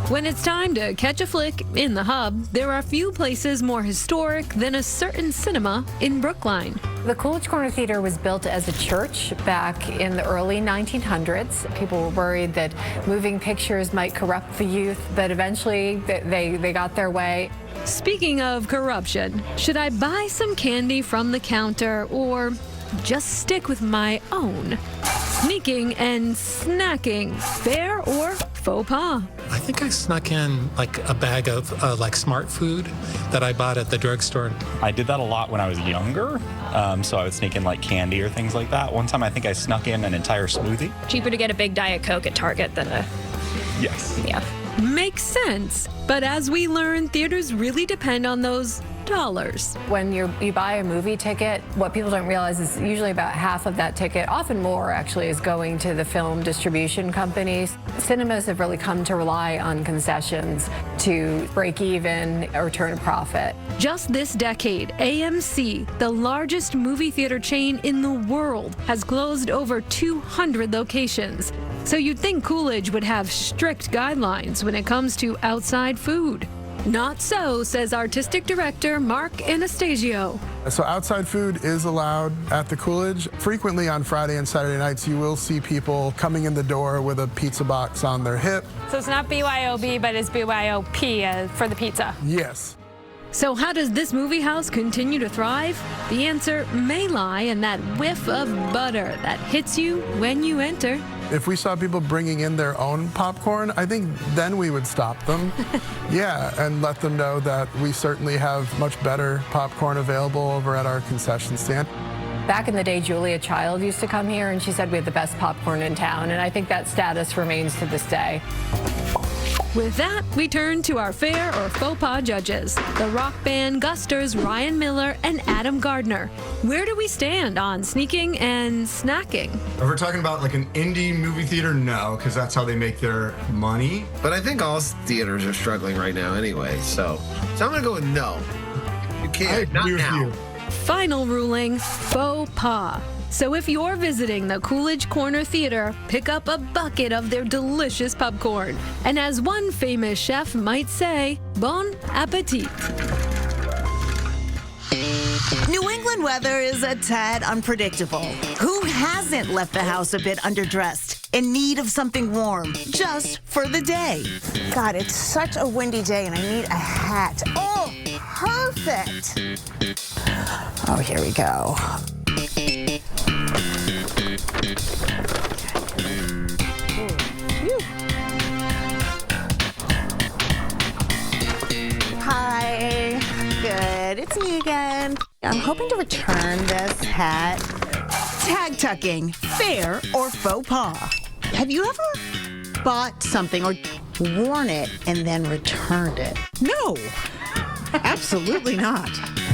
When it's time to catch a flick in the hub, there are few places more historic than a certain cinema in Brookline. The Coolidge Corner Theater was built as a church back in the early 1900s. People were worried that moving pictures might corrupt the youth, but eventually they got their way. Speaking of corruption, should I buy some candy from the counter or just stick with my own? Sneaking and snacking, fair or faux pas? I think I snuck in like a bag of like smart food that I bought at the drugstore. I did that a lot when I was younger, so I would sneak in like candy or things like that. One time I think I snuck in an entire smoothie. Cheaper to get a big Diet Coke at Target than a... Yes. Yeah. Makes sense. But as we learn, theaters really depend on those dollars. When you buy a movie ticket, what people don't realize is usually about half of that ticket, often more actually, is going to the film distribution companies. Cinemas have really come to rely on concessions to break even or turn a profit. Just this decade, AMC, the largest movie theater chain in the world, has closed over 200 locations. So you'd think Coolidge would have strict guidelines when it comes to outside food. Not so, says artistic director Mark Anastasio. So outside food is allowed at the Coolidge. Frequently on Friday and Saturday nights, you will see people coming in the door with a pizza box on their hip. So it's not BYOB, but it's BYOP for the pizza. Yes. So how does this movie house continue to thrive? The answer may lie in that whiff of butter that hits you when you enter. If we saw people bringing in their own popcorn, I think then we would stop them. Yeah, and let them know that we certainly have much better popcorn available over at our concession stand. Back in the day, Julia Child used to come here, and she said we had the best popcorn in town, and I think that status remains to this day. With that, we turn to our fair or faux pas judges, the rock band Gusters Ryan Miller and Adam Gardner. Where do we stand on sneaking and snacking? If we're talking about like an indie movie theater, no, because that's how they make their money. But I think all theaters are struggling right now anyway, so I'm gonna go with no. You can't, not now. Final ruling, faux pas. So if you're visiting the Coolidge Corner Theater, pick up a bucket of their delicious popcorn. And as one famous chef might say, bon appetit. New England weather is a tad unpredictable. Who hasn't left the house a bit underdressed, in need of something warm, just for the day? God, it's such a windy day and I need a hat. Oh, perfect. Oh, here we go. Hi, good, it's me again. I'm hoping to return this hat. Tag tucking, fair or faux pas? Have you ever bought something or worn it and then returned it? No, absolutely not.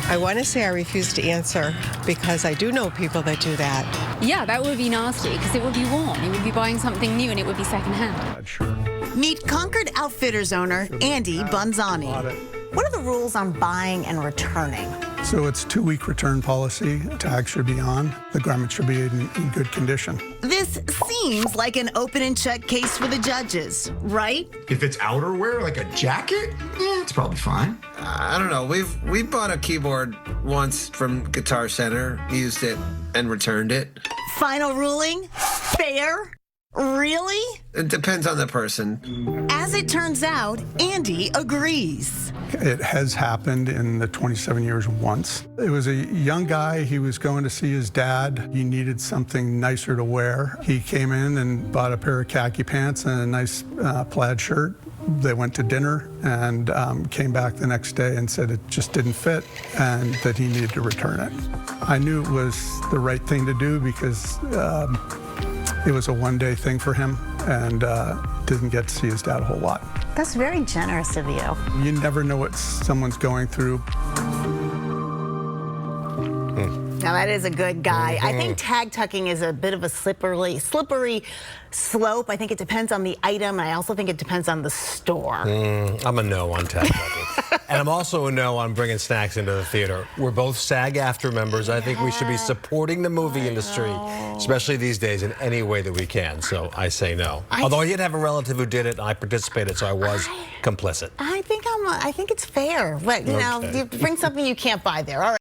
I want to say I refuse to answer because I do know people that do that. Yeah, that would be nasty because it would be worn. You would be buying something new and it would be secondhand. Sure. Meet Concord Outfitters owner Andy Bunzani. What are the rules on buying and returning? So it's 2-week return policy. Tag should be on. The garment should be in good condition. This seems like an open and check case for the judges, right? If it's outerwear, like a jacket, yeah, it's probably fine. I don't know. We bought a keyboard once from Guitar Center, used it, and returned it. Final ruling, fair? Really? It depends on the person. As it turns out, Andy agrees. It has happened in the 27 years once. It was a young guy. He was going to see his dad. He needed something nicer to wear. He came in and bought a pair of khaki pants and a nice plaid shirt. They went to dinner and came back the next day and said it just didn't fit and that he needed to return it. I knew it was the right thing to do because it was a one-day thing for him and didn't get to see his dad a whole lot. That's very generous of you. You never know what someone's going through. Now that is a good guy. I think tag tucking is a bit of a slippery slope. I think it depends on the item. I also think it depends on the store. I'm a no on tag tucking. And I'm also a no on bringing snacks into the theater. We're both SAG-AFTRA members. I think we should be supporting the movie industry, especially these days, in any way that we can. So I say no. Although I did have a relative who did it, and I participated, so I was complicit. I think it's fair. But, you know, you bring something you can't buy there. All right.